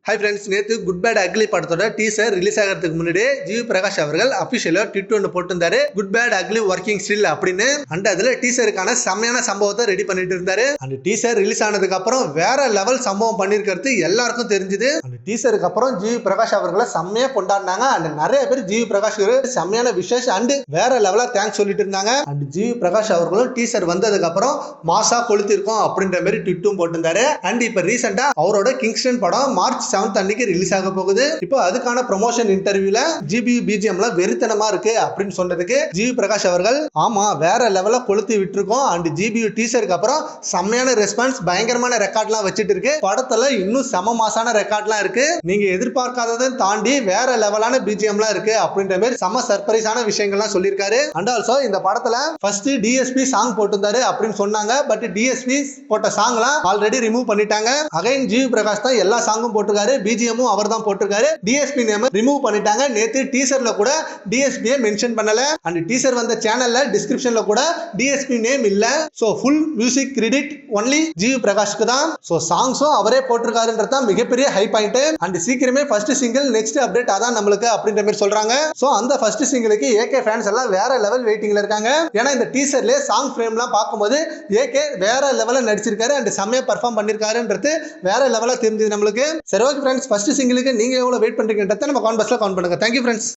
Hi friends, நேற்று good bad ugly படத்தோட teaser release ஆகிறதுக்கு முன்னாடி ஜிவி பிரகாஷ் அவர்கள் அபிஷியலா ட்விட் ஒன்று போட்டிருந்தாரு, good bad ugly working still அப்படின்னு. அண்ட் அதுல டீசருக்கான செம்மையான சம்பவத்தை ரெடி பண்ணிட்டு இருந்தாரு. அந்த டீசர் ரிலீஸ் ஆனதுக்கு அப்புறம் வேற லெவல் சம்பவம் பண்ணிருக்கிறது எல்லாருக்கும் தெரிஞ்சது. அந்த டீசருக்கு அப்புறம் ஜிவி பிரகாஷ் அவர்களை செம்மையா கொண்டாடினாங்க. அண்ட் நிறைய பேர் ஜிவி பிரகாஷ் செம்மையான விஷஸ் அண்ட் வேற லெவலா தேங்க்ஸ் சொல்லிட்டு இருந்தாங்க. அண்ட் ஜிவி பிரகாஷ் அவர்களும் டீசர் வந்ததுக்கு அப்புறம் மாசா கொளுத்திருக்கோம் அப்படின்ற மாதிரி ட்விட்டும் போட்டிருந்தாரு. அண்ட் இப்ப ரீசெண்டா அவரோட கிங்ஸ்டன் படம் மார்ச் 7th அன்னைக்கு ரிலீஸ் ஆக போகுது. இப்போ அதுக்கான ப்ரமோஷன் இன்டர்வியூல ஜிபியு பிஜிஎம்ல வெறித்தனமா இருக்கு அப்படின்னு சொன்னதுக்கு ஜிவி பிரகாஷ் அவர்கள் ஆமா வேற லெவல கொளுத்தி விட்டுருக்கோம். அண்ட் ஜிபியு டீசருக்கு அப்புறம் செம்மையான ரெஸ்பான்ஸ், பயங்கரமான ரெக்கார்ட்லாம் வச்சிட்டு இருக்கு. படத்துல இன்னும் செம மாசான ரெக்கார்ட்லாம் இருக்கு. நீங்க எதிர்பார்க்காததை தாண்டி வேற லெவலான பிஜிஎம்லாம் இருக்கு அப்படின்ற மாதிரி செம சர்ப்ரைஸான விஷயங்கள்லாம் சொல்லியிருக்காரு. அண்ட் ஆல்சோ இந்த படத்துல ஃபர்ஸ்ட் டிஎஸ்பி சாங் போட்டிருந்தாரு அப்படின்னு சொன்னாங்க. பட் டிஎஸ்பி போட்ட சாங்லாம் ஆல்ரெடி ரிமூவ் பண்ணிட்டாங்க. அகைன் ஜிவி பிரகாஷ் தான் எல்லா சாங்கும் போட்டிருக்காரு. பிஜிஎம்மும் அவர் தான் போட்டிருக்காரு. டிஎஸ்பி நேம் ரிமூவ் பண்ணிட்டாங்க. நேத்து டீசர்ல கூட டிஎஸ்பியை மென்ஷன் பண்ணல. அண்ட் டீசர் வந்த சேனல்ல டிஸ்கிரிப்ஷன்ல கூட டிஎஸ்பி நேம் இல்ல. So full music credit only GV பிரகாஷ்க்கு தான். சோ சாங்ஸும் அவரே போட்டிருக்காருன்றத மிகப்பெரிய ஹை பாயிண்ட். அண்ட் சீக்கிரமே ஃபர்ஸ்ட் சிங்கிள் நெக்ஸ்ட் அப்டேட் அதான் நம்மளுக்கு அப்படின்ற மாதிரி சொல்றாங்க. சோ அந்த ஃபர்ஸ்ட் சிங்கிளுக்கு ஏகே ஃபேன்ஸ் எல்லாம் வேற லெவல் வெயிட்டிங்ல இருக்காங்க. ஏன்னா இந்த டீசர்ல சாங் ஃப்ரேம்லாம் பார்க்கும்போது ஏகே வேற லெவல்ல நடிச்சிருக்காரு அண்ட் செம்மையா பெர்ஃபார்ம் பண்ணிருக்காருன்றது வேற லெவலா தெரிஞ்சது நம்மளுக்கு. சரி ஓகே ஃப்ரெண்ட்ஸ், ஃபர்ஸ்ட் சிங்கிளுக்கு நீங்க எவ்வளவு வெயிட் பண்றீங்கன்றத நம்ம கமெண்ட் பாக்ஸ்ல கமெண்ட் பண்ணுங்க. Thank you friends.